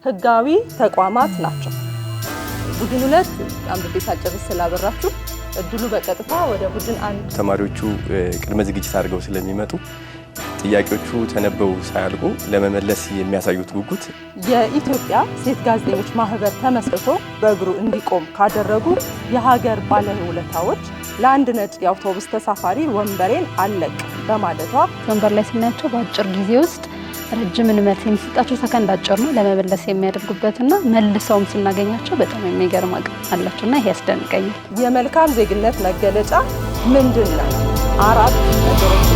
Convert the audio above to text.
ህጋዊ ተቋማት ናቸው። ቡድን 2 አንብቤ ሳጨርስ ስላበራችሁ እድሉ በቀጥታ ወደ ቡድን 1 ተማሪዎቹ ቅድመ ዝግጅት አድርገው ስለሚመጡ ጥያቄዎቹ ተነበው ሳያልቁ ለመመለስ የሚያሳዩት ጉጉት የኢትዮጵያ ሴት ጋዜጠኞች ማህበር ተመስርቶ በእግሩ እንዲቆም ካደረጉ የሀገር ባለውለታዎች ለአንድ ነጭ የአውቶቡስ ተሳፋሪ ወንበሬን አለቅ በማለቷ ወንበር ላይ ስናያቸው በአጭር ጊዜ ውስጥ ረጅም መልስ የሚሰጣቸው ሰከንድ አጭር ነው ለመመለስ የሚያደርጉበትና መልሰውም ስናገኛቸው በጣም የሚገርም አቅም አላቸውና ይሄ ያስደንቀኛል። የመልካም ዜግነት መገለጫ ምንድነው? 4 ነገሮች